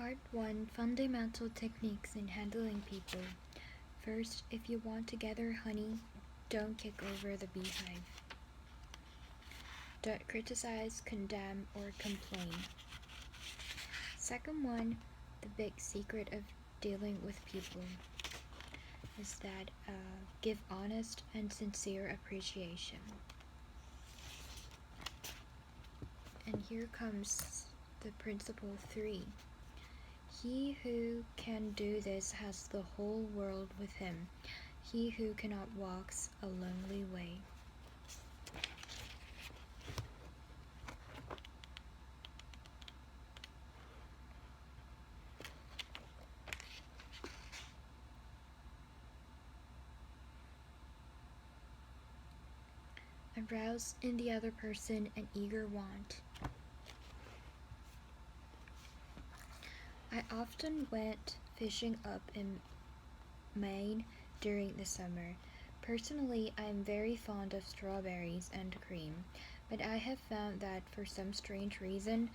Part 1 Fundamental Techniques in Handling People. First, if you want to gather honey, don't kick over the beehive. Don't criticize, condemn, or complain. Second one, the big secret of dealing with people is that give honest and sincere appreciation. And here comes the principle 3. He who can do this has the whole world with him. He who cannot walks a lonely way. Arouse in the other person an eager want. I often went fishing up in Maine during the summer. Personally, I am very fond of strawberries and cream, but I have found that for some strange reason,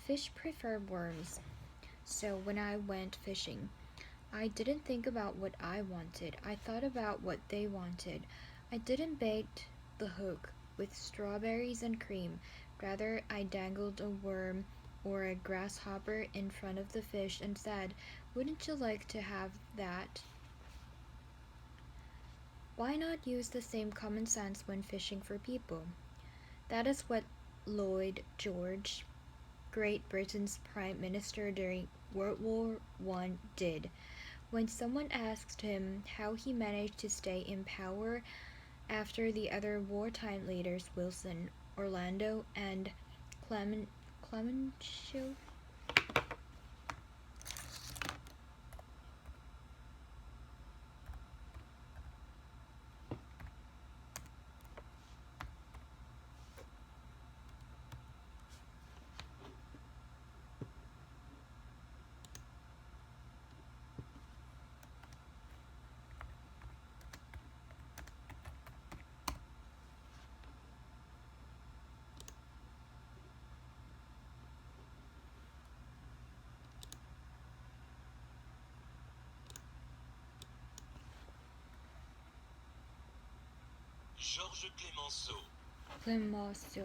fish prefer worms. So when I went fishing, I didn't think about what I wanted. I thought about what they wanted. I didn't bait the hook with strawberries and cream. Rather, I dangled a worm or a grasshopper in front of the fish and said, "Wouldn't you like to have that?" Why not use the same common sense when fishing for people? That is what Lloyd George, Great Britain's Prime Minister during World War I, did. When someone asked him how he managed to stay in power after the other wartime leaders Wilson, Orlando, and Clemenceau, Georges Clemenceau.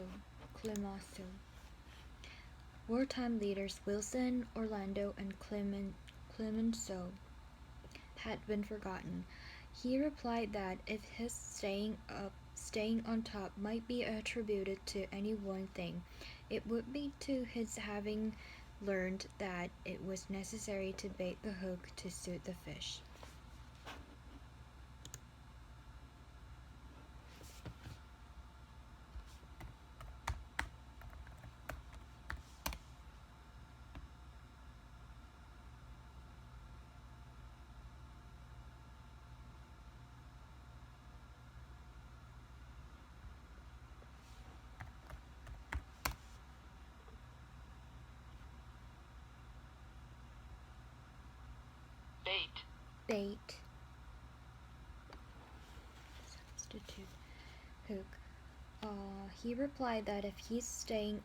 Wartime leaders Wilson, Orlando, and Clemenceau had been forgotten. He replied that if his staying on top might be attributed to any one thing, it would be to his having learned that it was necessary to bait the hook to suit the fish. Bait. Substitute hook. He replied that if he's staying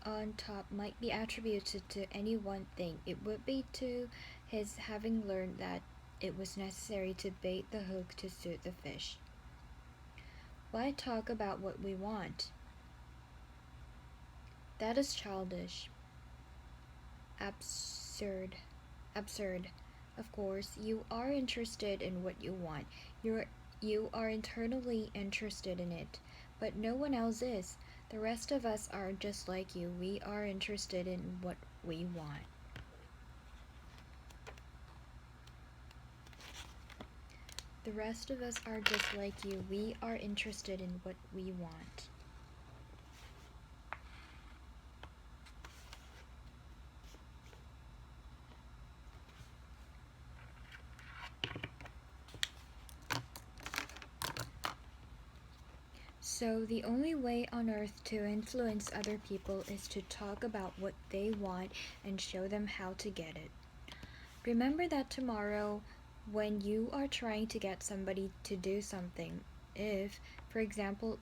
on top might be attributed to any one thing, it would be to his having learned that it was necessary to bait the hook to suit the fish. Why talk about what we want? That is childish. Absurd. Of course, you are interested in what you want. You are internally interested in it, but no one else is. The rest of us are just like you. We are interested in what we want. The rest of us are just like you. We are interested in what we want. So the only way on earth to influence other people is to talk about what they want and show them how to get it. Remember that tomorrow, when you are trying to get somebody to do something, if, for example,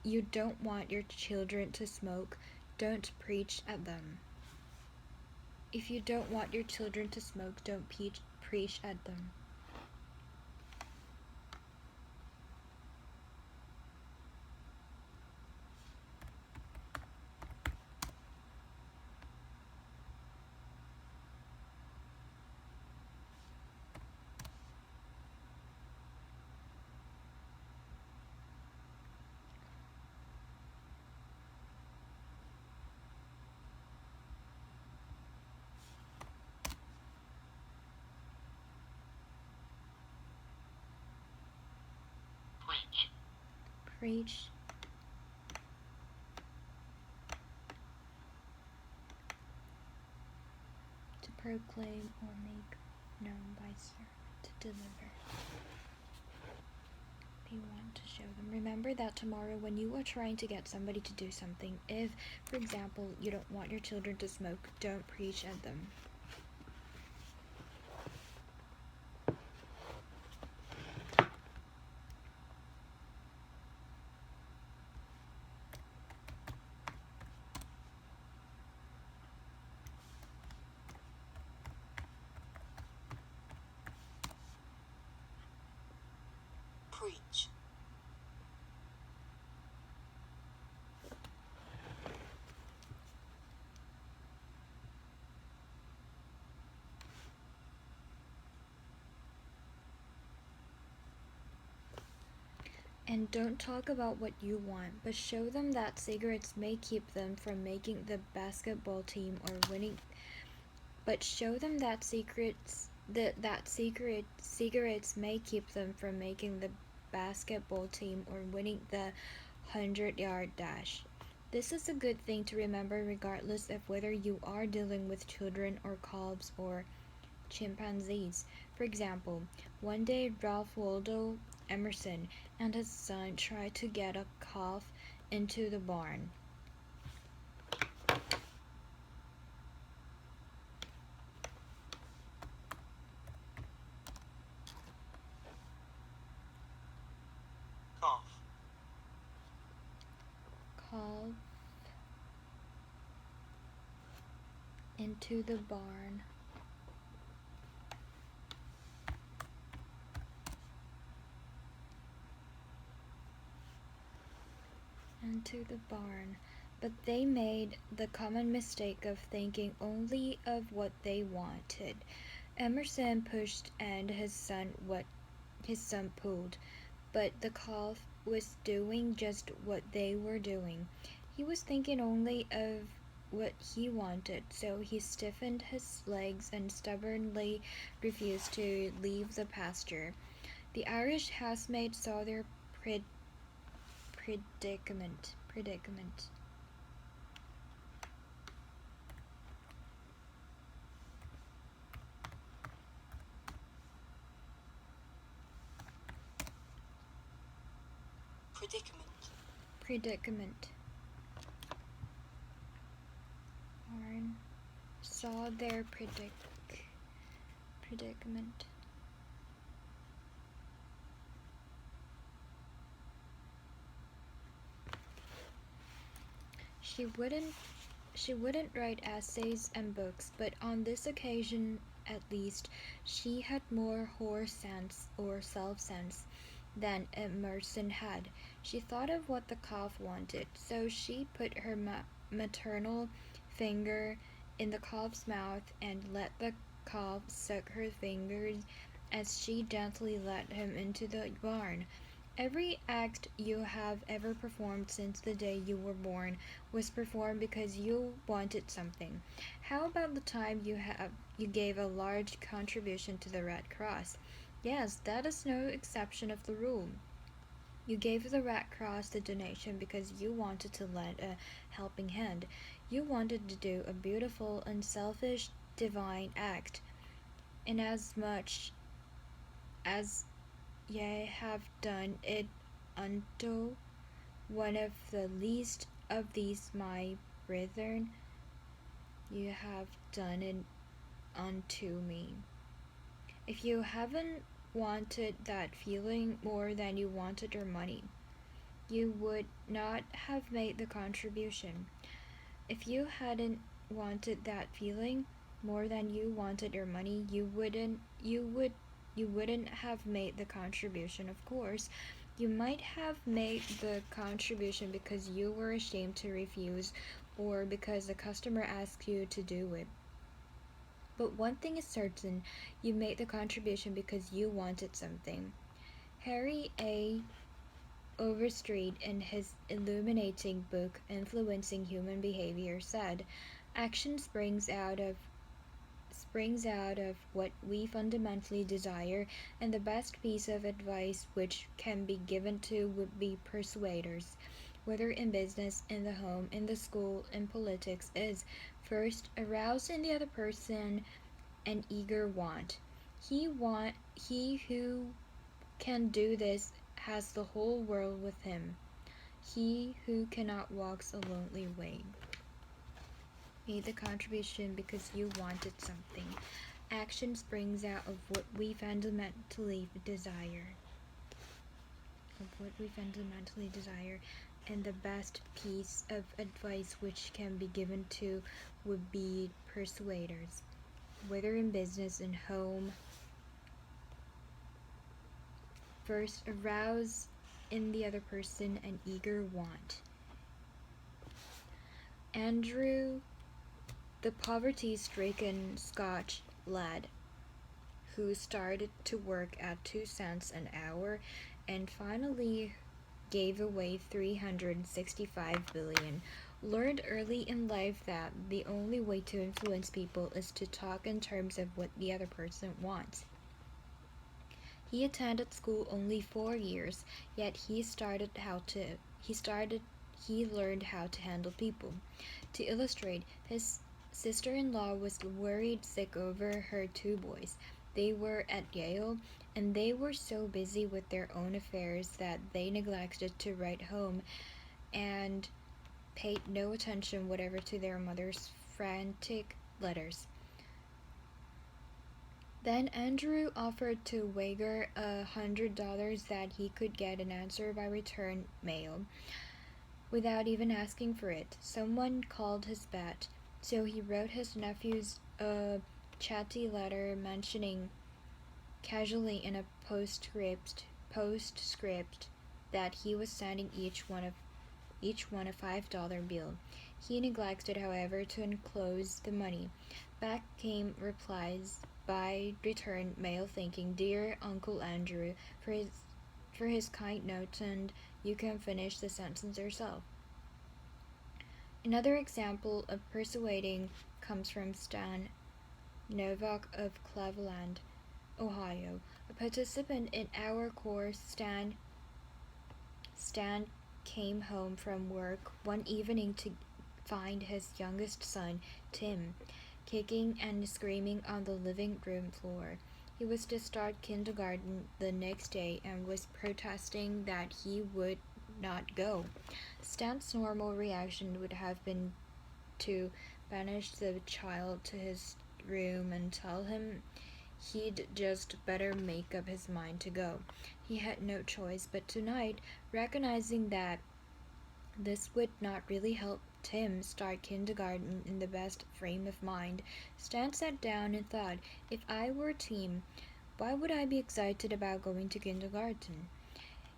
you don't want your children to smoke, don't preach at them. If you don't want your children to smoke, don't preach at them. Preach. To proclaim or make known by servant. To deliver. If you want to show them. Remember that tomorrow when you are trying to get somebody to do something, if, for example, you don't want your children to smoke, don't preach at them. Preach. And don't talk about what you want, but show them that cigarettes may keep them from making the basketball team or winning. But show them that cigarettes may keep them from making the basketball team or winning the 100-yard dash. This is a good thing to remember regardless of whether you are dealing with children or calves or chimpanzees. For example, one day Ralph Waldo Emerson and his son tried to get a calf into the barn. Calf. Calf into the barn. Into the barn. But they made the common mistake of thinking only of what they wanted. Emerson pushed and his son pulled, but the calf was doing just what they were doing. He was thinking only of what he wanted, so he stiffened his legs and stubbornly refused to leave the pasture. The Irish housemaid saw their predicament. Predicament. Warren saw their predicament. She wouldn't write essays and books, but on this occasion at least she had more horse sense or self-sense than Emerson had. She thought of what the calf wanted, so she put her maternal finger in the calf's mouth and let the calf suck her fingers as she gently led him into the barn. Every act you have ever performed since the day you were born was performed because you wanted something. How about the time you gave a large contribution to the Red Cross? Yes, that is no exception of the rule. You gave the Red Cross the donation because you wanted to lend a helping hand. You wanted to do a beautiful, unselfish, divine act. Inasmuch as ye have done it unto one of the least of these my brethren, you have done it unto me. If you haven't wanted that feeling more than you wanted your money, you would not have made the contribution. If you hadn't wanted that feeling, more than you wanted your money, you wouldn't have made the contribution, of course. You might have made the contribution because you were ashamed to refuse or because the customer asked you to do it. But one thing is certain, you made the contribution because you wanted something. Harry A. Overstreet, in his illuminating book Influencing Human Behavior, said, "Action springs out of what we fundamentally desire, and the best piece of advice which can be given to would-be persuaders, whether in business, in the home, in the school, in politics, is, first, arouse in the other person an eager want. He who can do this has the whole world with him. He who cannot walks a lonely way." Made the contribution because you wanted something. Action springs out of what we fundamentally desire. And the best piece of advice which can be given to would be persuaders, whether in business and home. First, arouse in the other person an eager want. Andrew, the poverty-stricken Scotch lad who started to work at 2 cents an hour and finally gave away 365 billion, learned early in life that the only way to influence people is to talk in terms of what the other person wants. He attended school only 4 years, yet he learned how to handle people. To illustrate, his sister-in-law was worried sick over her 2 boys. They were at Yale, and they were so busy with their own affairs that they neglected to write home and paid no attention whatever to their mother's frantic letters. Then Andrew offered to wager $100 that he could get an answer by return mail without even asking for it. Someone called his bet, so he wrote his nephews a chatty letter mentioning casually in a postscript that he was sending each one a $5 bill. He neglected, however, to enclose the money. Back came replies by return mail thanking dear Uncle Andrew for his kind note, and you can finish the sentence yourself. Another example of persuading comes from Stan Novak of Cleveland, Ohio. A participant in our course, Stan came home from work one evening to find his youngest son, Tim, kicking and screaming on the living room floor. He was to start kindergarten the next day and was protesting that he would not go. Stan's normal reaction would have been to banish the child to his room and tell him he'd just better make up his mind to go. He had no choice, but tonight, recognizing that this would not really help Tim start kindergarten in the best frame of mind, Stan sat down and thought, if I were Tim, why would I be excited about going to kindergarten?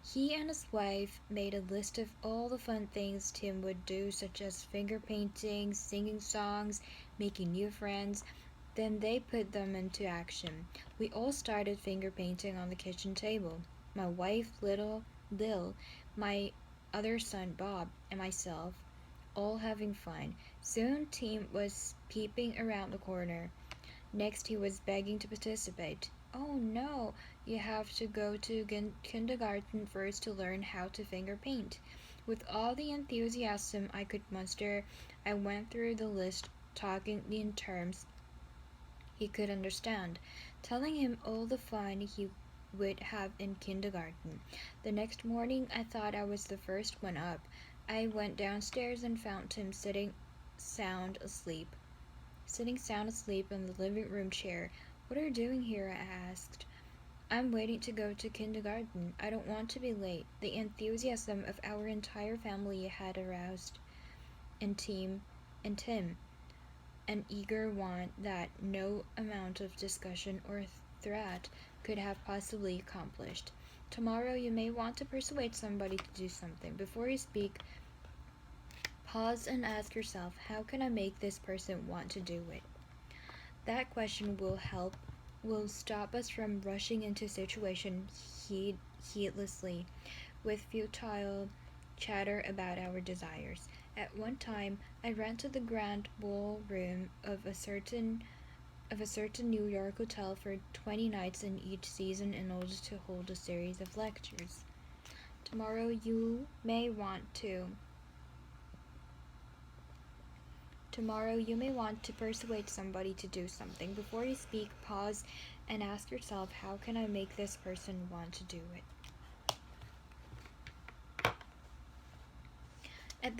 He and his wife made a list of all the fun things Tim would do, such as finger painting, singing songs, making new friends. Then they put them into action. We all started finger painting on the kitchen table. My wife, Lil, my other son, Bob, and myself, all having fun. Soon Tim was peeping around the corner. Next, he was begging to participate. Oh no, you have to go to kindergarten first to learn how to finger paint. With all the enthusiasm I could muster, I went through the list, talking in terms he could understand, telling him all the fun he would have in kindergarten. The next morning, I thought I was the first one up. I went downstairs and found him sitting sound asleep in the living room chair. What are you doing here? I asked. I'm waiting to go to kindergarten. I don't want to be late. The enthusiasm of our entire family had aroused in Tim. an eager one that no amount of discussion or threat could have possibly accomplished. Tomorrow you may want to persuade somebody to do something. Before you speak, pause and ask yourself, how can I make this person want to do it? That question will stop us from rushing into situations heedlessly with futile chatter about our desires. At one time, I rented the grand ballroom of a certain New York hotel for 20 nights in each season in order to hold a series of lectures. Tomorrow you may want to persuade somebody to do something. Before you speak, pause and ask yourself, how can I make this person want to do it? At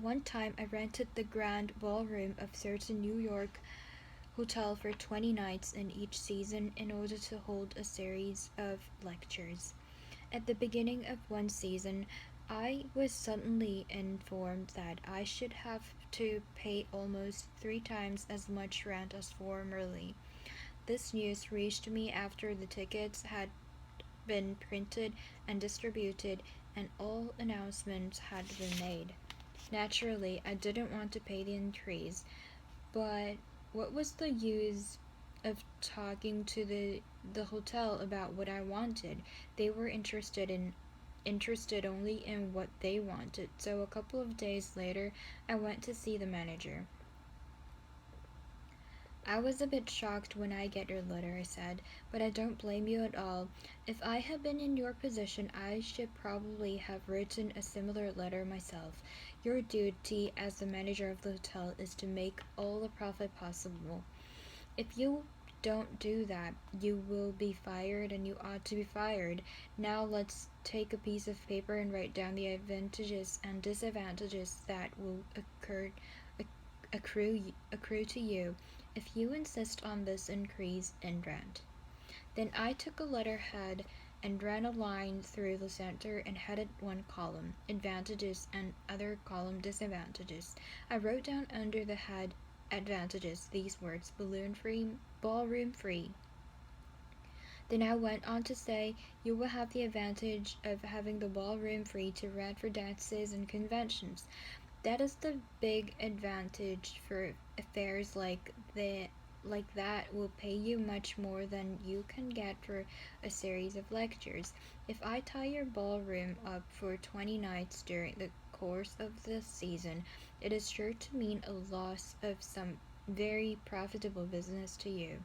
one time, I rented the grand ballroom of certain New York hotel for 20 nights in each season in order to hold a series of lectures. At the beginning of one season, I was suddenly informed that I should have to pay almost 3 times as much rent as formerly. This news reached me after the tickets had been printed and distributed and all announcements had been made. Naturally, I didn't want to pay the increase, but what was the use of talking to the hotel about what I wanted? They were interested only in what they wanted. So a couple of days later, I went to see the manager. I was a bit shocked when I get your letter, I said, but I don't blame you at all. If I had been in your position, I should probably have written a similar letter myself. Your duty as the manager of the hotel is to make all the profit possible. If you don't do that, you will be fired, and you ought to be fired. Now let's take a piece of paper and write down the advantages and disadvantages that will accrue to you if you insist on this increase in rent. Then I took a letterhead and ran a line through the center and headed one column advantages and other column disadvantages. I wrote down under the head advantages these words: balloon free, ballroom free. Then I went on to say, you will have the advantage of having the ballroom free to rent for dances and conventions. That is the big advantage for affairs like that will pay you much more than you can get for a series of lectures. If I tie your ballroom up for 20 nights during the course of the season, it is sure to mean a loss of some very profitable business to you.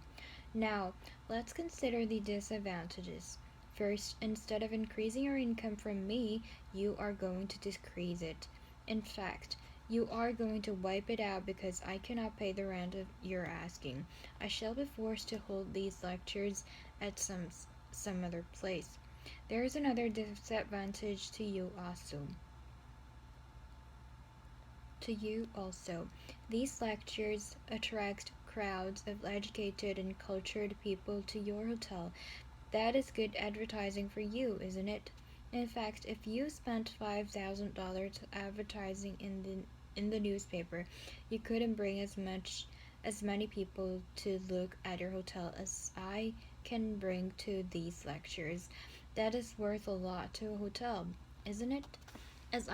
Now, let's consider the disadvantages. First, instead of increasing your income from me, you are going to decrease it. In fact, you are going to wipe it out because I cannot pay the rent you're asking. I shall be forced to hold these lectures at some other place. There is another disadvantage to you also. These lectures attract crowds of educated and cultured people to your hotel. That is good advertising for you, isn't it? In fact, if you spent $5,000 advertising in the newspaper, you couldn't bring as many people to look at your hotel as I can bring to these lectures. That is worth a lot to a hotel, isn't it? As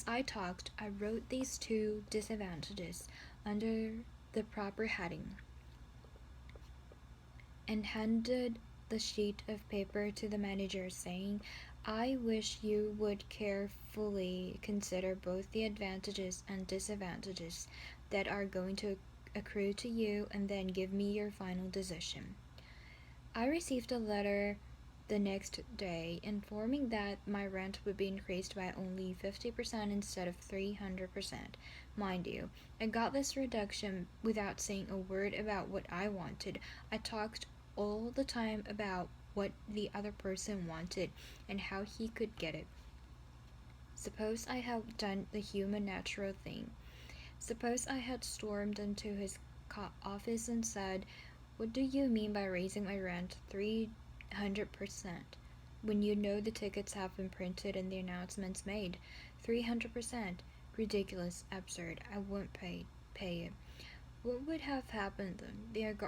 I talked, I wrote these 2 disadvantages under the proper heading and handed the sheet of paper to the manager, saying, I wish you would carefully consider both the advantages and disadvantages that are going to accrue to you and then give me your final decision. I received a letter the next day informing that my rent would be increased by only 50% instead of 300%. Mind you, I got this reduction without saying a word about what I wanted. I talked all the time about what the other person wanted and how he could get it. Suppose I had done the human natural thing. Suppose I had stormed into his office and said, what do you mean by raising my rent 300%? When you know the tickets have been printed and the announcements made? 300%. ridiculous, absurd. I won't pay it. What would have happened then?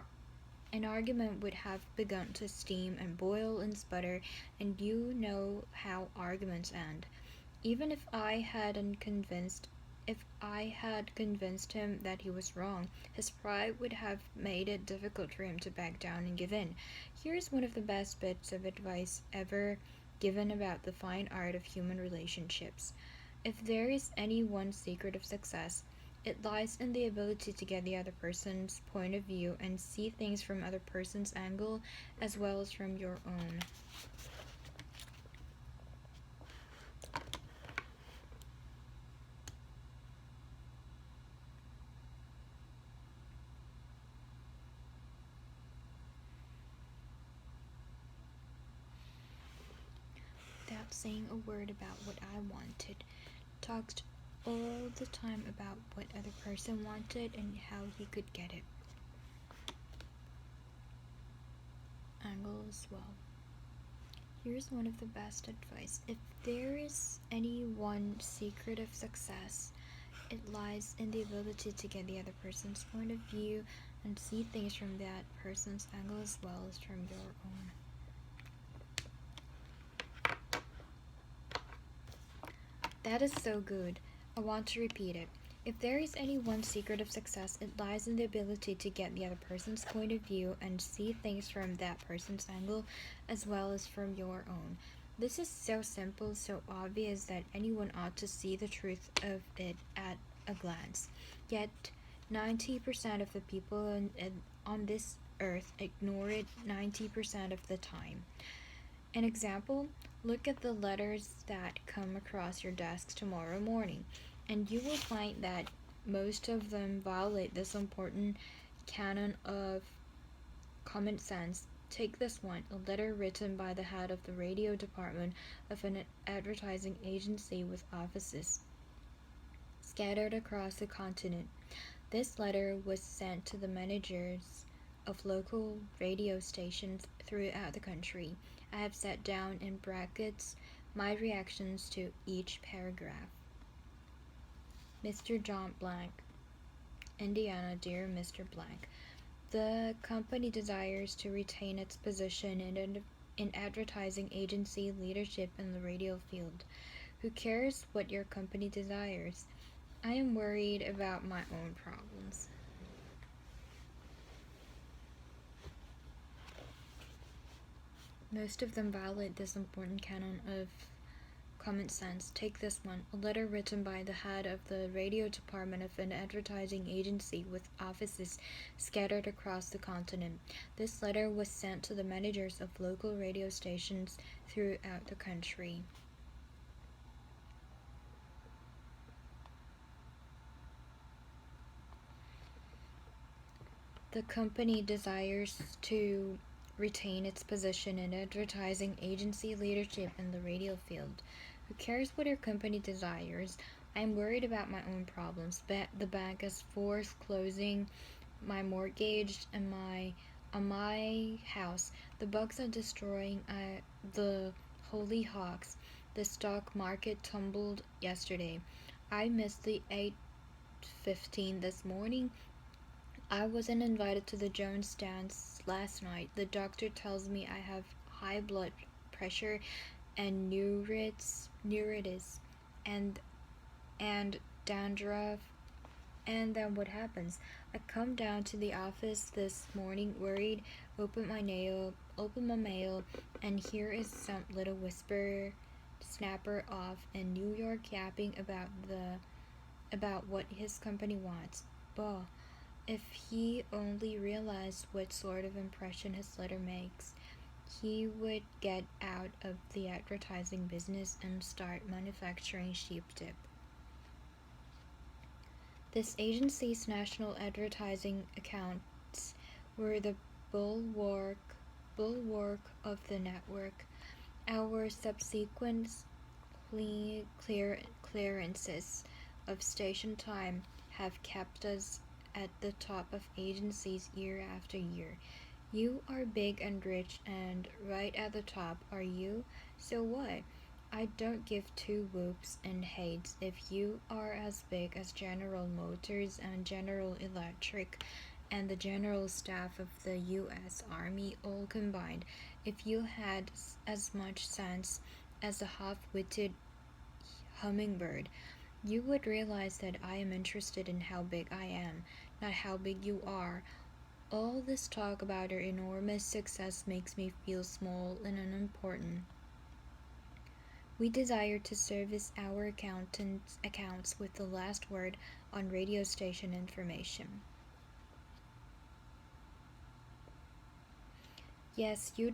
An argument would have begun to steam and boil and sputter, and you know how arguments end. Even if I had convinced him that he was wrong, his pride would have made it difficult for him to back down and give in. Here's one of the best bits of advice ever given about the fine art of human relationships. If there is any one secret of success, it lies in the ability to get the other person's point of view and see things from other person's angle as well as from your own. Without saying a word about what I wanted, talked all the time about what other person wanted and how he could get it. Angle as well. Here's one of the best advice. If there is any one secret of success, it lies in the ability to get the other person's point of view and see things from that person's angle as well as from your own. That is so good. I want to repeat it. If there is any one secret of success, it lies in the ability to get the other person's point of view and see things from that person's angle as well as from your own. This is so simple, so obvious that anyone ought to see the truth of it at a glance. Yet, 90% of the people on this earth ignore it 90% of the time. An example, look at the letters that come across your desk tomorrow morning, and you will find that most of them violate this important canon of common sense. Take this one, a letter written by the head of the radio department of an advertising agency with offices scattered across the continent. This letter was sent to the managers of local radio stations throughout the country. I have set down in brackets my reactions to each paragraph. Mr. John Blank, Indiana, dear Mr. Blank. The company desires to retain its position in advertising agency leadership in the radio field. Who cares what your company desires? I am worried about my own problems. Most of them violate this important canon of common sense. Take this one, a letter written by the head of the radio department of an advertising agency with offices scattered across the continent. This letter was sent to the managers of local radio stations throughout the country. The company desires to retain its position in advertising agency leadership in the radio field. Who cares what your company desires? I am worried about my own problems. The bank is foreclosing my mortgage and on my house. The bugs are destroying the hollyhocks. The stock market tumbled yesterday. I missed the 8:15 this morning. I wasn't invited to the Jones dance last night. The doctor tells me I have high blood pressure and neuritis and dandruff. And then what happens? I come down to the office this morning worried, open my mail, and here is some little whisper snapper off in New York yapping about what his company wants. Bah. If he only realized what sort of impression his letter makes, he would get out of the advertising business and start manufacturing sheep dip. This agency's national advertising accounts were the bulwark of the network. Our subsequent clearances of station time have kept us at the top of agencies year after year. You are big and rich and right at the top, are you? So what? I don't give two whoops and hates if you are as big as General Motors and General Electric and the general staff of the U.S. Army all combined. If you had as much sense as a half-witted hummingbird, you would realize that I am interested in how big I am, not how big you are. All this talk about our enormous success makes me feel small and unimportant. We desire to service our accounts with the last word on radio station information. Yes, you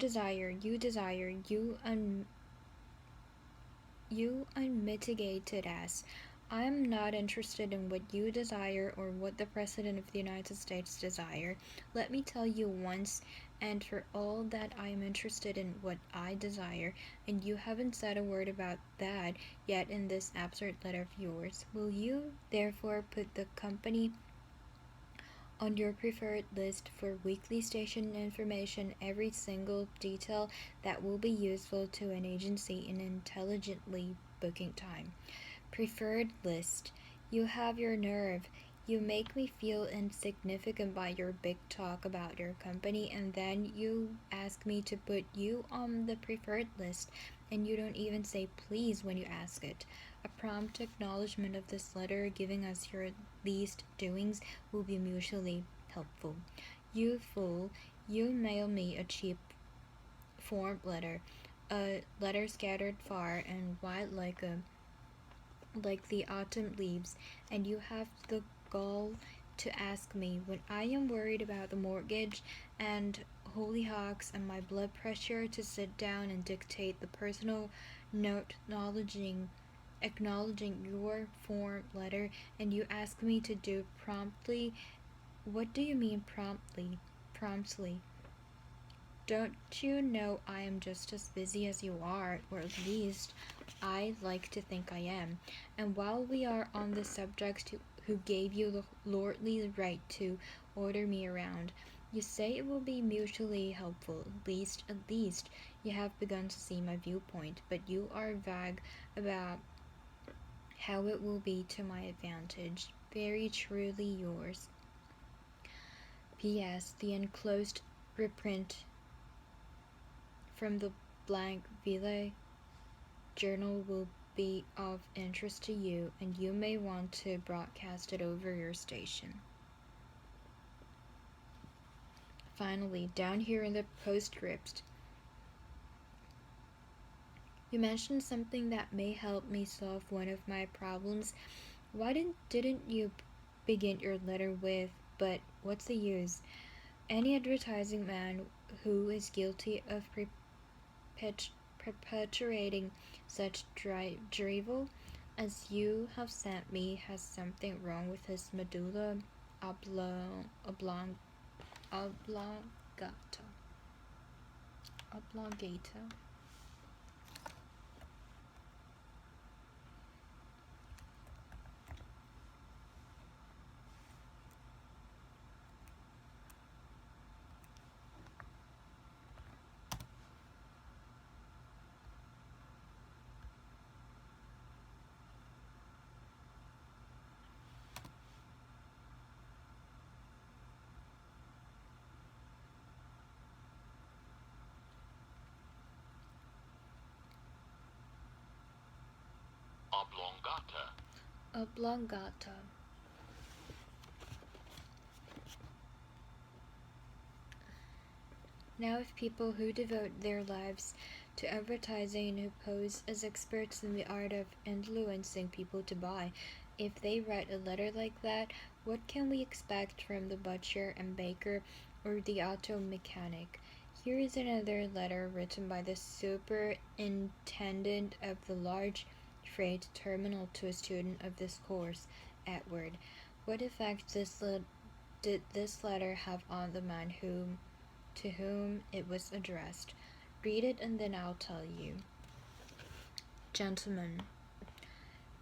unmitigated ass. I am not interested in what you desire or what the President of the United States desire. Let me tell you once and for all that I am interested in what I desire, and you haven't said a word about that yet in this absurd letter of yours. Will you therefore put the company on your preferred list for weekly station information, every single detail that will be useful to an agency in intelligently booking time? Preferred list. You have your nerve. You make me feel insignificant by your big talk about your company, and then you ask me to put you on the preferred list, and you don't even say please when you ask it. A prompt acknowledgement of this letter giving us your least doings will be mutually helpful. You fool, you mail me a cheap form letter, a letter scattered far and wide like the autumn leaves, and you have the gall to ask me when I am worried about the mortgage and hollyhocks and my blood pressure to sit down and dictate the personal note acknowledging your form letter, and you ask me to do promptly. What do you mean promptly? Don't you know I am just as busy as you are, or at least I like to think I am. And while we are on the subject, who gave you the lordly right to order me around? You say it will be mutually helpful. At least you have begun to see my viewpoint, but you are vague about how it will be to my advantage. Very truly yours. P.S. The enclosed reprint from the Blankville Journal will be of interest to you, and you may want to broadcast it over your station. Finally, down here in the postscript, you mentioned something that may help me solve one of my problems. Why didn't you begin your letter with, "But what's the use? Any advertising man who is guilty of perpetuating such drivel as you have sent me has something wrong with his medulla oblongata. Oblongata. Now, if people who devote their lives to advertising, who pose as experts in the art of influencing people to buy, if they write a letter like that, what can we expect from the butcher and baker or the auto mechanic? Here is another letter written by the superintendent of the large freight terminal to a student of this course, Edward. What effect did this letter have on the man to whom it was addressed? Read it and then I'll tell you. Gentlemen,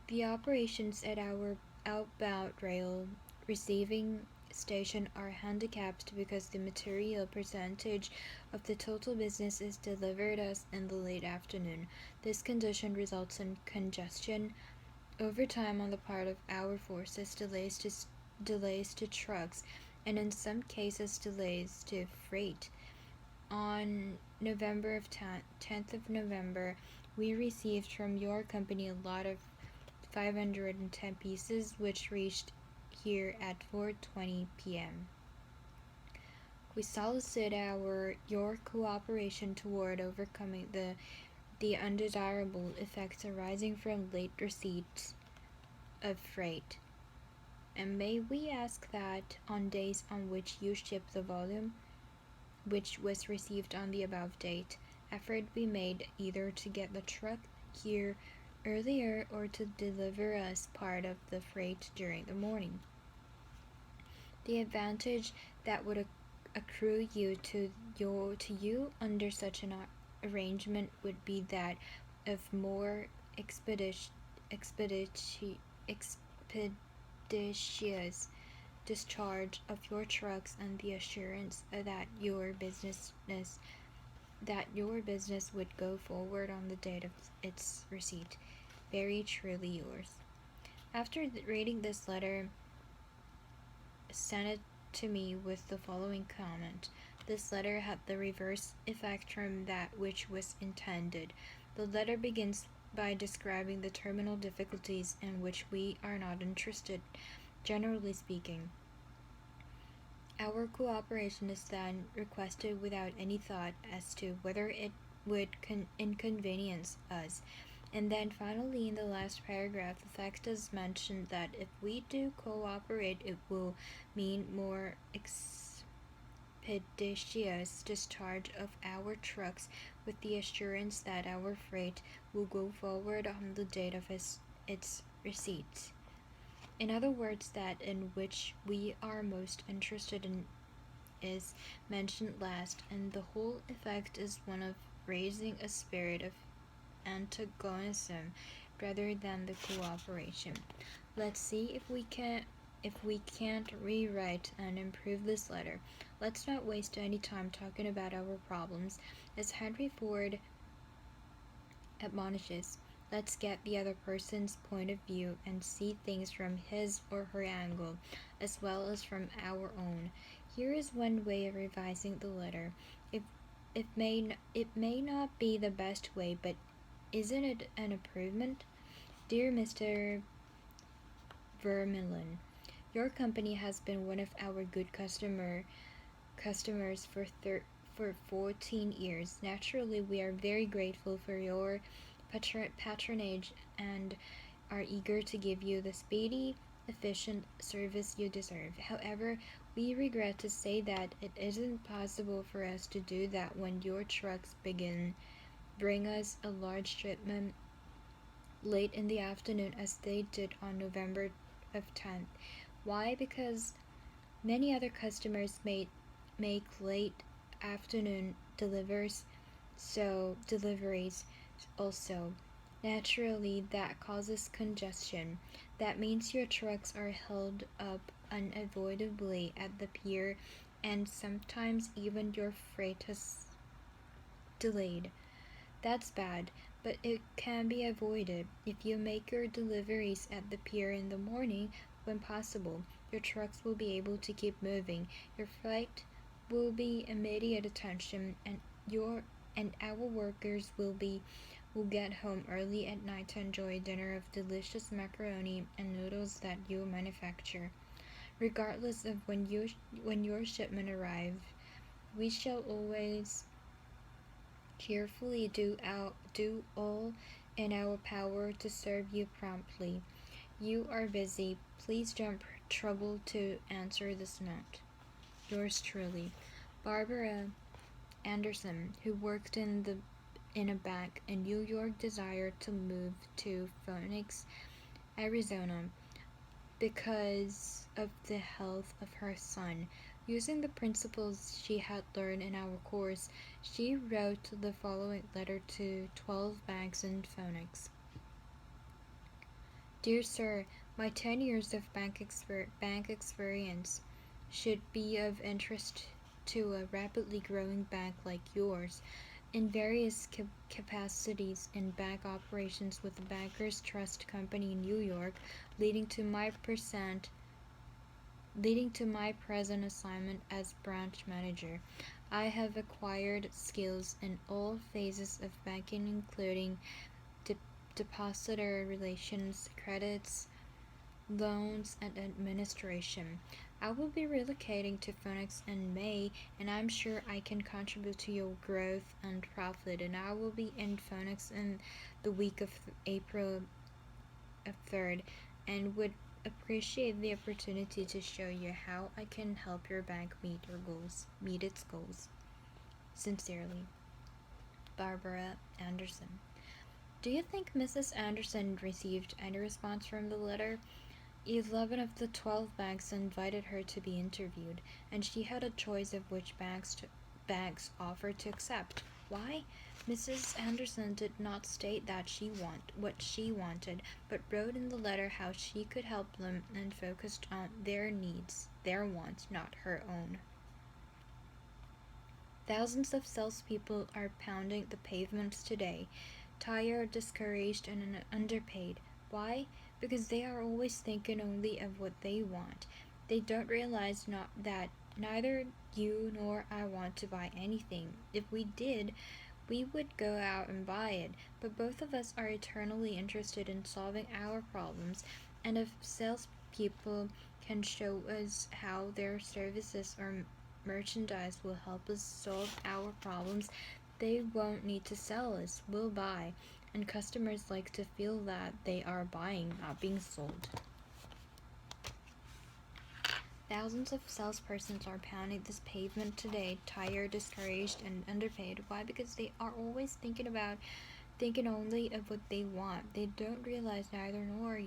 the operations at our outbound rail receiving station are handicapped because the material percentage of the total business is delivered us in the late afternoon. This condition results in congestion, overtime on the part of our forces, delays to trucks, and in some cases delays to freight. On 10th of November, we received from your company a lot of 510 pieces, which reached here at 4:20 p.m. We solicit your cooperation toward overcoming the undesirable effects arising from late receipts of freight. And may we ask that on days on which you ship the volume, which was received on the above date, effort be made either to get the truck here earlier or to deliver us part of the freight during the morning. The advantage that would accrue to you under such an arrangement would be that of more expeditious discharge of your trucks and the assurance that your business would go forward on the date of its receipt. Very truly yours. After reading this letter, sent it to me with the following comment. This letter had the reverse effect from that which was intended. The letter begins by describing the terminal difficulties in which we are not interested, generally speaking. Our cooperation is then requested without any thought as to whether it would inconvenience us. And then finally, in the last paragraph, the fact is mentioned that if we do cooperate, it will mean more expeditious discharge of our trucks with the assurance that our freight will go forward on the date of its receipt. In other words, that in which we are most interested in is mentioned last, and the whole effect is one of raising a spirit of antagonism rather than the cooperation. Let's see if we can't rewrite and improve this letter. Let's not waste any time talking about our problems. As Henry Ford admonishes, let's get the other person's point of view and see things from his or her angle, as well as from our own. Here is one way of revising the letter. It may not be the best way, but isn't it an improvement? Dear Mr. Vermeulen, your company has been one of our good customers for 14 years. Naturally, we are very grateful for your patronage and are eager to give you the speedy, efficient service you deserve. However, we regret to say that it isn't possible for us to do that when your trucks bring us a large shipment late in the afternoon as they did on November 10th. Why? Because many other customers make late afternoon deliveries also. Naturally, that causes congestion. That means your trucks are held up unavoidably at the pier, and sometimes even your freight is delayed. That's bad, but it can be avoided. If you make your deliveries at the pier in the morning, when possible, your trucks will be able to keep moving. Your flight will be immediate attention, and our workers will get home early at night to enjoy dinner of delicious macaroni and noodles that you manufacture. Regardless of when your shipment arrives, we shall always cheerfully do all in our power to serve you promptly. You are busy. Please don't trouble to answer this note. Yours truly, Barbara Anderson, who worked in a bank in New York, desired to move to Phoenix, Arizona, because of the health of her son. Using the principles she had learned in our course, she wrote the following letter to 12 banks in Phoenix. Dear Sir, my 10 years of bank experience should be of interest to a rapidly growing bank like yours. In various capacities in bank operations with the Bankers Trust Company in New York, leading to my present assignment as branch manager. I have acquired skills in all phases of banking, including depositor relations, credits, loans, and administration. I will be relocating to Phoenix in May, and I'm sure I can contribute to your growth and profit. And I will be in Phoenix in the week of April 3rd, and would appreciate the opportunity to show you how I can help your bank meet its goals. Sincerely, Barbara Anderson. Do you think Mrs. Anderson received any response from the letter? 11 of the 12 banks invited her to be interviewed, and she had a choice of which banks offered to accept. Why? Mrs. Anderson did not state what she wanted, but wrote in the letter how she could help them and focused on their needs, their wants, not her own. Thousands of salespeople are pounding the pavements today, tired, discouraged, and underpaid. Why? Because they are always thinking only of what they want. They don't realize that neither you nor I want to buy anything. If we did, we would go out and buy it. But both of us are eternally interested in solving our problems, and if salespeople can show us how their services or merchandise will help us solve our problems, they won't need to sell us. We'll buy. And customers like to feel that they are buying, not being sold. Thousands of salespersons are pounding this pavement today, tired, discouraged, and underpaid. Why? Because they are always thinking only of what they want. They don't realize neither nor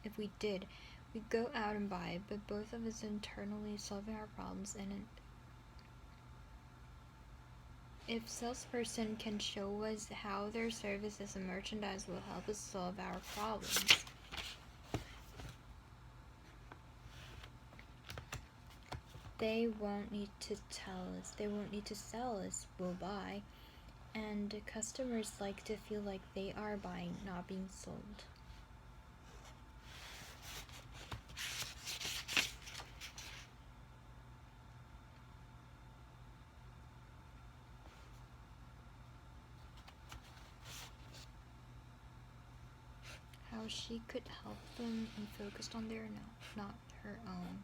if we did, we'd go out and buy it, but both of us internally solving our problems, and if salesperson can show us how their services and merchandise will help us solve our problems, they won't need to tell us, they won't need to sell us, we'll buy. And customers like to feel like they are buying, not being sold. How she could help them and focused on their not her own.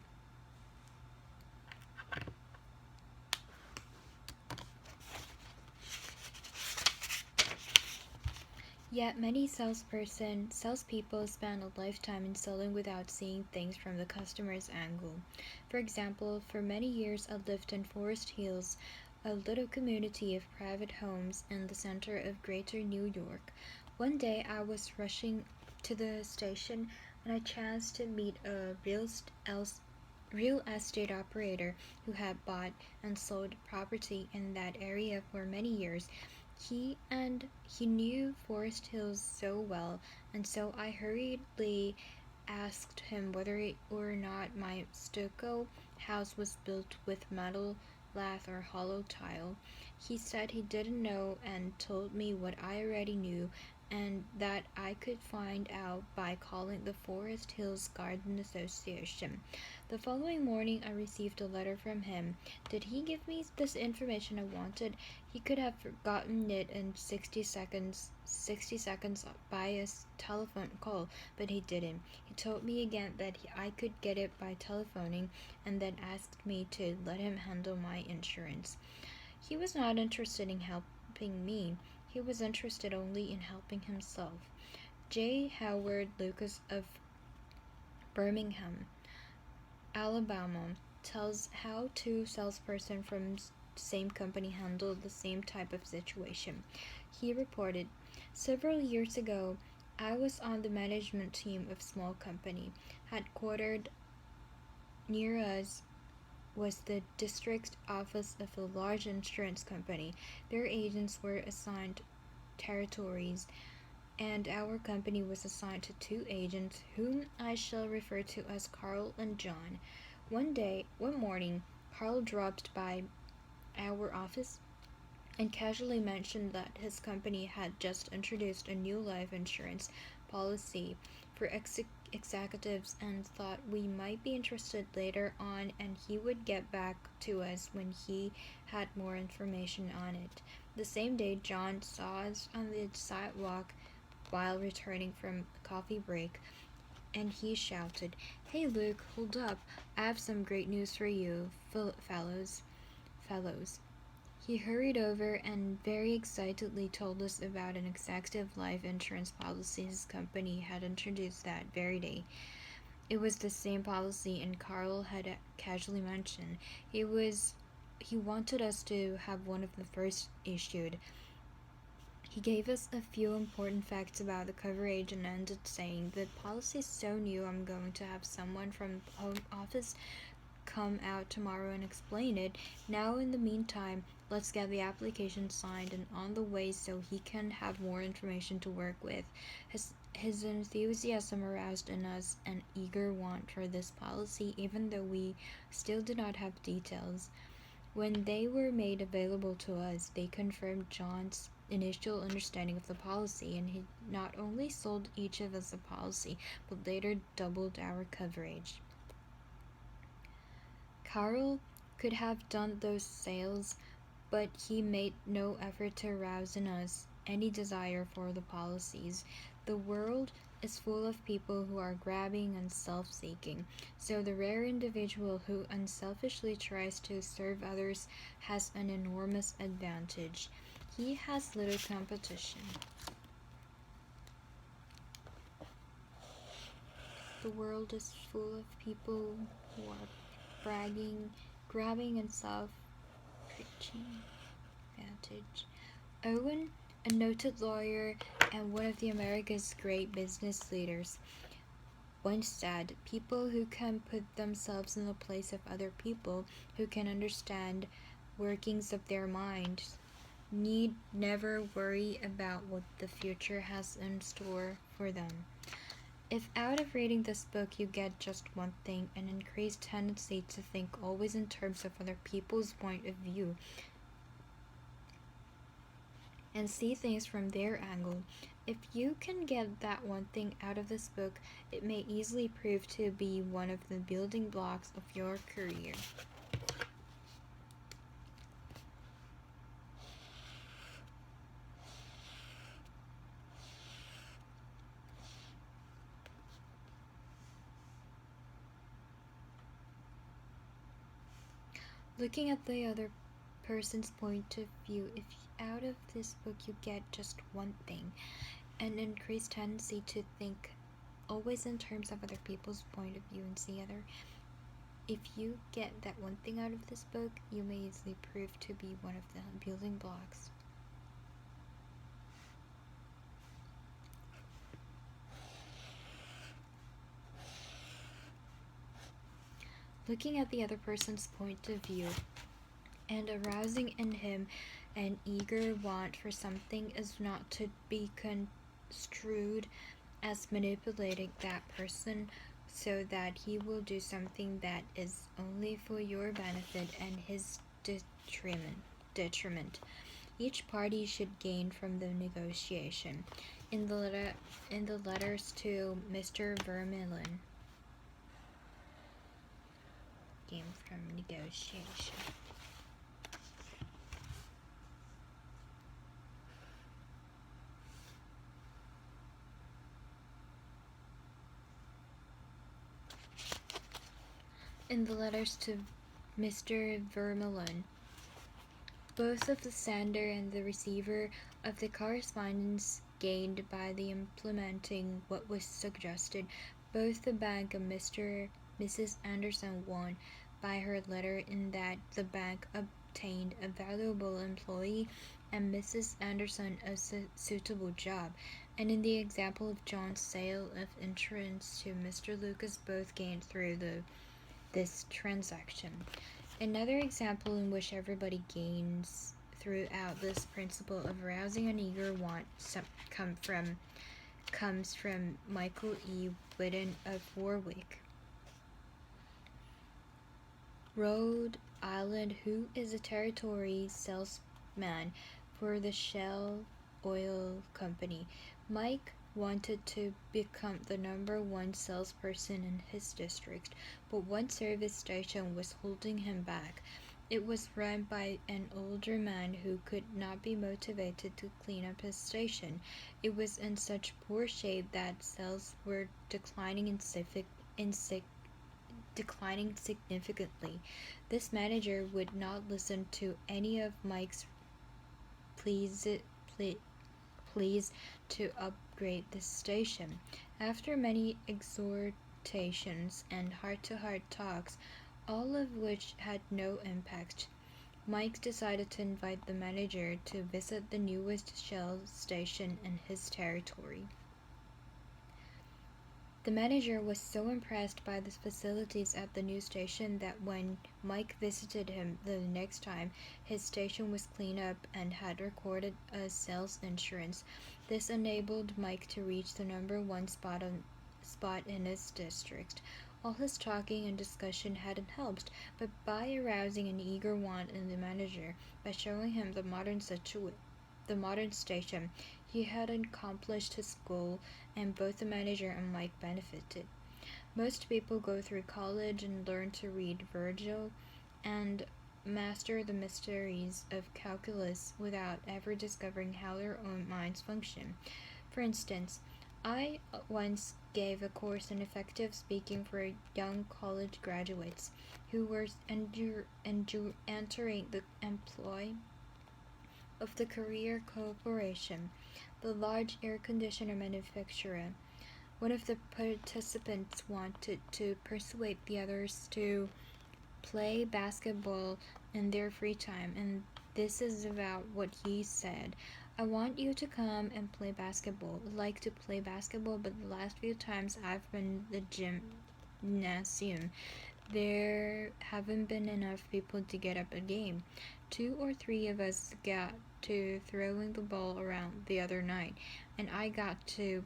Yet many salespeople spend a lifetime in selling without seeing things from the customer's angle. For example, for many years I lived in Forest Hills, a little community of private homes in the center of Greater New York. One day I was rushing to the station when I chanced to meet a real estate operator who had bought and sold property in that area for many years. He knew Forest Hills so well, and so I hurriedly asked him whether or not my stucco house was built with metal, lath, or hollow tile. He said he didn't know and told me what I already knew, and that I could find out by calling the Forest Hills Garden Association. The following morning I received a letter from him. Did he give me this information I wanted? He could have gotten it in 60 seconds by a telephone call, but he didn't. He told me again that I could get it by telephoning, and then asked me to let him handle my insurance. He was not interested in helping me. He was interested only in helping himself. J. Howard Lucas of Birmingham, Alabama, tells how two salespersons from the same company handled the same type of situation. He reported, "Several years ago, I was on the management team of a small company. Headquartered near us was the district office of a large insurance company. Their agents were assigned territories, and our company was assigned to two agents, whom I shall refer to as Carl and John. One morning, Carl dropped by our office and casually mentioned that his company had just introduced a new life insurance policy for executives and thought we might be interested later on, and he would get back to us when he had more information on it. The same day, John saw us on the sidewalk while returning from a coffee break, and he shouted, "Hey Luke, hold up, I have some great news for you, fellows. He hurried over and very excitedly told us about an executive life insurance policy his company had introduced that very day. It was the same policy and Carl had casually mentioned. He wanted us to have one of the first issued. He gave us a few important facts about the coverage and ended saying, "The policy is so new, I'm going to have someone from the home office come out tomorrow and explain it. Now in the meantime, let's get the application signed and on the way so he can have more information to work with." His enthusiasm aroused in us an eager want for this policy, even though we still did not have details. When they were made available to us, they confirmed John's initial understanding of the policy, and he not only sold each of us a policy, but later doubled our coverage. Carl could have done those sales, but he made no effort to arouse in us any desire for the policies. The world is full of people who are grabbing and self-seeking, so the rare individual who unselfishly tries to serve others has an enormous advantage. He has little competition. The world is full of people who are grabbing and self-preaching advantage. Owen, a noted lawyer and one of America's great business leaders, once said, "People who can put themselves in the place of other people, who can understand workings of their minds, need never worry about what the future has in store for them." If out of reading this book you get just one thing, an increased tendency to think always in terms of other people's point of view and see things from their angle, if you can get that one thing out of this book, it may easily prove to be one of the building blocks of your career. Looking at the other person's point of view, if out of this book you get just one thing, an increased tendency to think always in terms of other people's point of view and see other. If you get that one thing out of this book, you may easily prove to be one of the building blocks. Looking at the other person's point of view and arousing in him an eager want for something is not to be construed as manipulating that person so that he will do something that is only for your benefit and his detriment. Each party should gain from the negotiation. In the letters to Mr. Vermeulen, gain from negotiation. In the letters to Mr. Vermeulen, both of the sender and the receiver of the correspondence gained by the implementing what was suggested. Both the bank and Mrs. Anderson won by her letter in that the bank obtained a valuable employee and Mrs. Anderson a suitable job. And in the example of John's sale of insurance to Mr. Lucas, both gained through this transaction. Another example in which everybody gains throughout this principle of arousing an eager want comes from Michael E. Whitten of Warwick. Rhode Island, who is a territory salesman for the Shell Oil Company. Mike wanted to become the #1 salesperson in his district, but one service station was holding him back. It was run by an older man who could not be motivated to clean up his station. It was in such poor shape that sales were declining significantly. This manager would not listen to any of Mike's pleas to upgrade the station. After many exhortations and heart-to-heart talks, all of which had no impact, Mike decided to invite the manager to visit the newest Shell station in his territory. The manager was so impressed by the facilities at the new station that when Mike visited him the next time, his station was cleaned up and had recorded a sales insurance. This enabled Mike to reach the #1 spot in his district. All his talking and discussion hadn't helped, but by arousing an eager want in the manager, by showing him the modern station, he had accomplished his goal, and both the manager and Mike benefited. Most people go through college and learn to read Virgil and master the mysteries of calculus without ever discovering how their own minds function. For instance, I once gave a course in effective speaking for young college graduates who were entering the employ of the Career Corporation, the large air conditioner manufacturer. One of the participants wanted to persuade the others to play basketball in their free time, and this is about what he said. I want you to come and play basketball. I like to play basketball, but the last few times I've been to the gymnasium, there haven't been enough people to get up a game. 2 or 3 of us got to throwing the ball around the other night, and I got a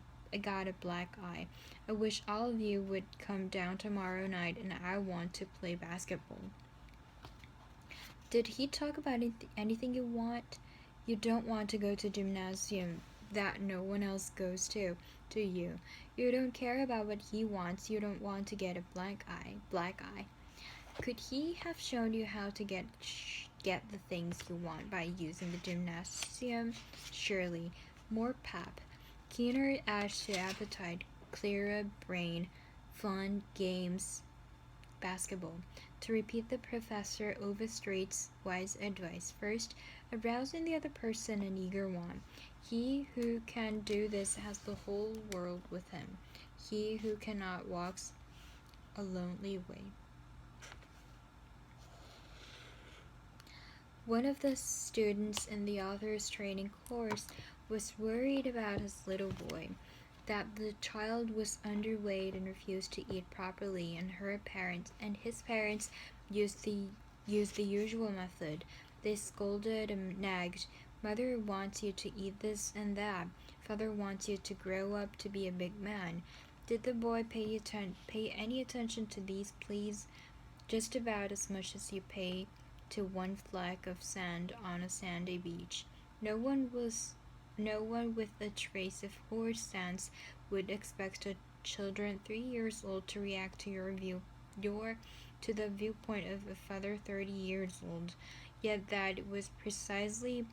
black eye. I wish all of you would come down tomorrow night, and I want to play basketball. Did he talk about anything you want? You don't want to go to gymnasium that no one else goes to, do you? You don't care about what he wants. You don't want to get a black eye. Could he have shown you how to get the things you want by using the gymnasium? Surely. More pap, keener as to appetite, clearer brain, fun, games, basketball. To repeat the Professor Overstreet's wise advice, first, arouse in the other person an eager want. He who can do this has the whole world with him. He who cannot walks a lonely way. One of the students in the author's training course was worried about his little boy, that the child was underweight and refused to eat properly, and his parents used the usual method. They scolded and nagged. Mother wants you to eat this and that. Father wants you to grow up to be a big man. Did the boy pay any attention to these pleas? Just about as much as you pay to one fleck of sand on a sandy beach. No one with a trace of horse sense would expect a children 3 years old to react to to the viewpoint of a father 30 years old. Yet that was precisely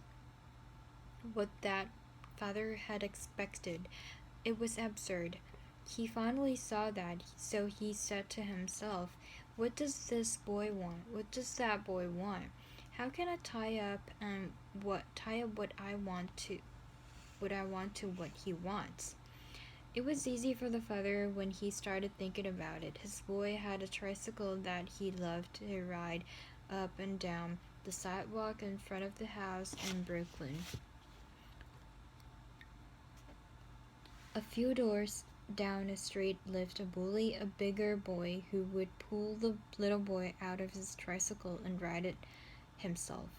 what that father had expected. It was absurd. He finally saw that, so he said to himself, "What does this boy want? What does that boy want? How can I tie up what I want to what he wants?" It was easy for the father when he started thinking about it. His boy had a tricycle that he loved to ride up and down the sidewalk in front of the house in Brooklyn. A few doors down a street lived a bully, a bigger boy, who would pull the little boy out of his tricycle and ride it himself.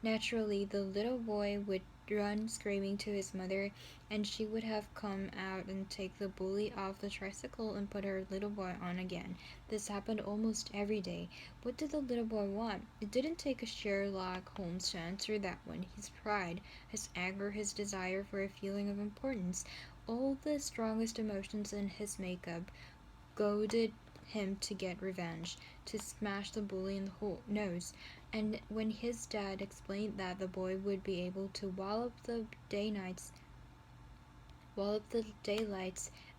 Naturally, the little boy would run screaming to his mother, and she would have come out and take the bully off the tricycle and put her little boy on again. This happened almost every day. What did the little boy want? It didn't take a Sherlock Holmes to answer that one. His pride, his anger, his desire for a feeling of importance, all the strongest emotions in his makeup, goaded him to get revenge, to smash the bully in the nose. And when his dad explained that the boy would be able to wallop the daylights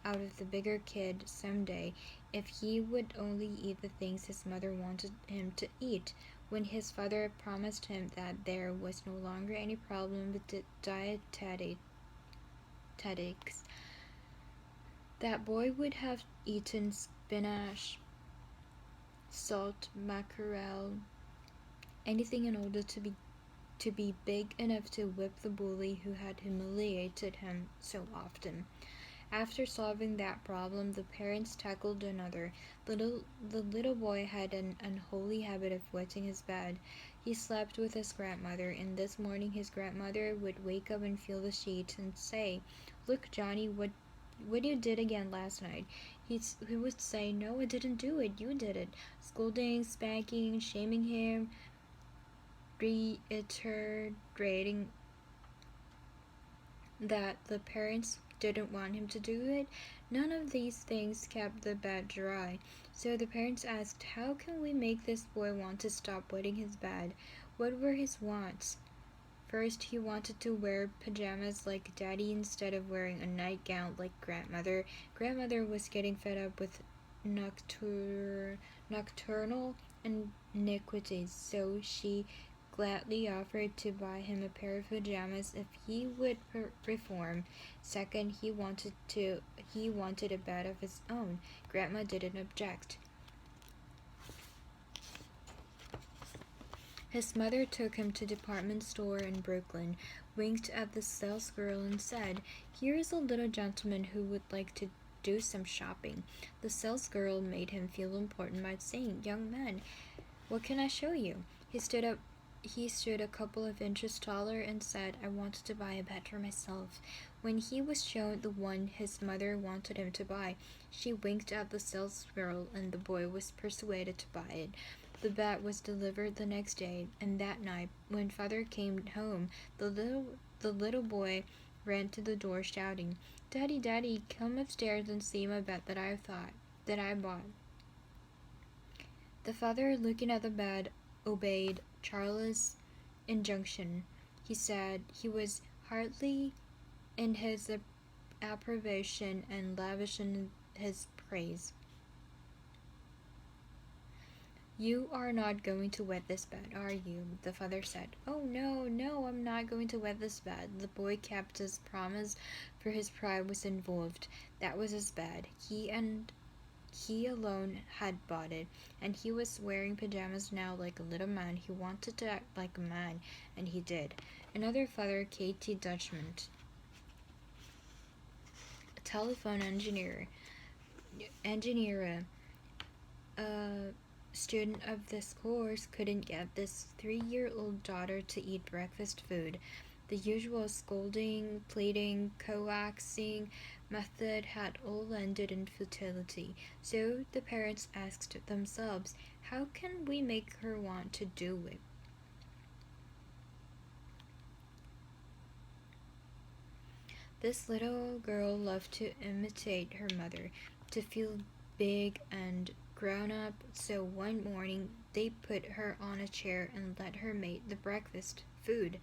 out of the bigger kid someday if he would only eat the things his mother wanted him to eat, when his father promised him that there was no longer any problem with the dietetics, that boy would have eaten spinach, salt, mackerel, anything in order to be big enough to whip the bully who had humiliated him so often. After solving that problem, the parents tackled another. The little boy had an unholy habit of wetting his bed. He slept with his grandmother, and this morning his grandmother would wake up and feel the sheets and say, "Look, Johnny, what you did again last night." He would say, "No, I didn't do it. You did it." Scolding, spanking, shaming him, reiterating that the parents didn't want him to do it. None of these things kept the bed dry. So the parents asked, "How can we make this boy want to stop wetting his bed?" What were his wants? First, he wanted to wear pajamas like Daddy instead of wearing a nightgown like Grandmother. Grandmother was getting fed up with nocturnal iniquities, so she gladly offered to buy him a pair of pajamas if he would reform. Second, he wanted a bed of his own. Grandma didn't object. His mother took him to a department store in Brooklyn, winked at the sales girl, and said, "Here is a little gentleman who would like to do some shopping." The sales girl made him feel important by saying, "Young man, what can I show you?" He stood a couple of inches taller and said, "I wanted to buy a bed for myself." When he was shown the one his mother wanted him to buy, she winked at the sales girl, and the boy was persuaded to buy it. The bed was delivered the next day, and that night, when father came home, the little boy ran to the door shouting, "Daddy, Daddy, come upstairs and see my bed that I bought." The father, looking at the bed, obeyed Charles' injunction. He said he was hearty in his approbation and lavish in his praise. "You are not going to wet this bed, are you?" the father said. "Oh, no, I'm not going to wet this bed." The boy kept his promise, for his pride was involved. That was his bed. He alone had bought it, and he was wearing pajamas now like a little man. He wanted to act like a man, and he did. Another father, Katie Dutchman, a telephone engineer, a student of this course, couldn't get this 3-year-old daughter to eat breakfast food. The usual scolding, pleading, coaxing method had all ended in futility. So the parents asked themselves, "How can we make her want to do it?" This little girl loved to imitate her mother, to feel big and grown up, so one morning they put her on a chair and let her make the breakfast food.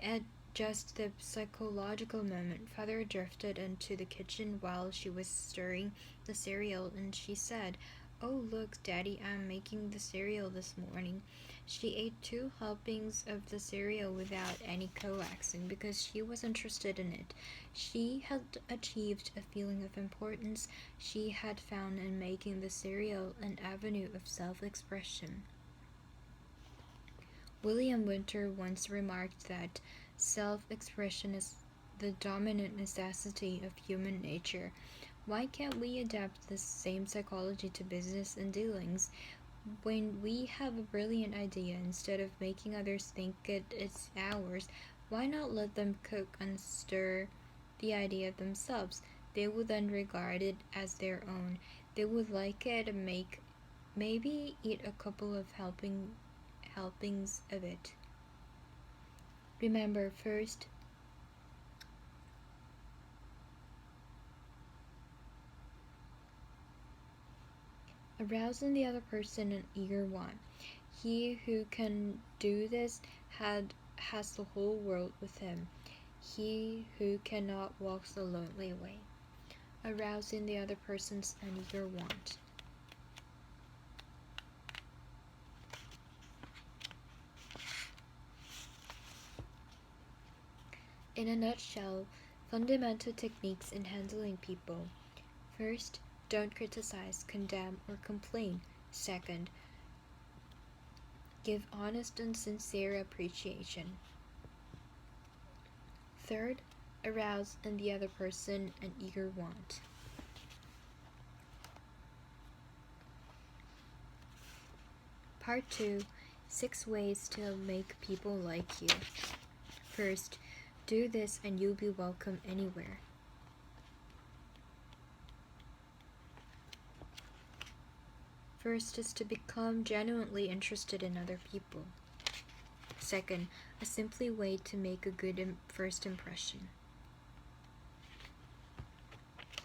At just the psychological moment, father drifted into the kitchen while she was stirring the cereal, and she said, "Oh, look, Daddy, I'm making the cereal this morning." She ate 2 helpings of the cereal without any coaxing because she was interested in it. She had achieved a feeling of importance. She had found in making the cereal an avenue of self-expression. William Winter once remarked that self-expression is the dominant necessity of human nature. Why can't we adapt this same psychology to business and dealings? When we have a brilliant idea, instead of making others think it is ours, Why not let them cook and stir the idea themselves? They will then regard it as their own. They would like it and maybe eat a couple of helpings of it. Remember, first, arouse in the other person an eager want. He who can do this has the whole world with him. He who cannot walks the lonely way. Arouse in the other person's an eager want. In a nutshell, fundamental techniques in handling people. First, don't criticize, condemn, or complain. Second, give honest and sincere appreciation. Third, arouse in the other person an eager want. Part 2, 6 ways to make people like you. First, do this and you'll be welcome anywhere. First is to become genuinely interested in other people. Second, a simple way to make a good first impression.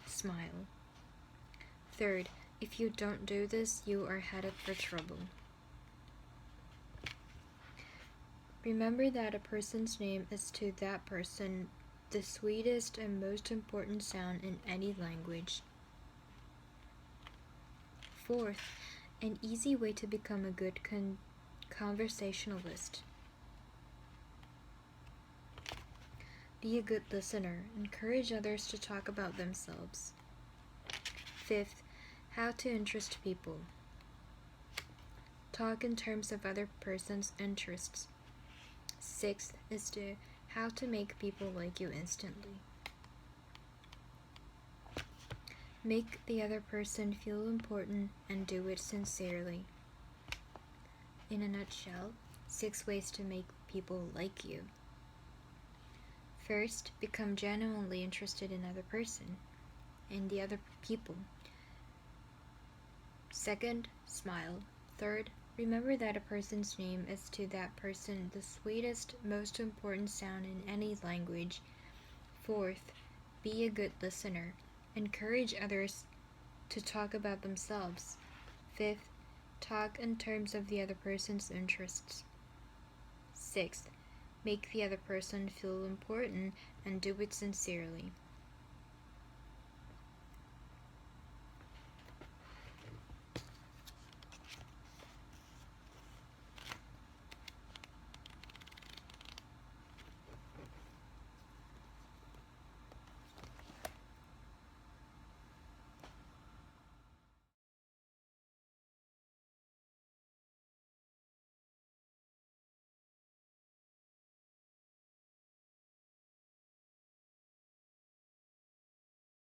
Smile. Third, if you don't do this, you are headed for trouble. Remember that a person's name is to that person the sweetest and most important sound in any language. Fourth, an easy way to become a good conversationalist. Be a good listener. Encourage others to talk about themselves. Fifth, how to interest people. Talk in terms of other person's interests. Sixth is to how to make people like you instantly. Make the other person feel important and do it sincerely. In a nutshell, 6 ways to make people like you. First, become genuinely interested in other person and the other people. Second, smile. Third, remember that a person's name is to that person the sweetest, most important sound in any language. Fourth, be a good listener. Encourage others to talk about themselves. Fifth, talk in terms of the other person's interests. Sixth, make the other person feel important and do it sincerely.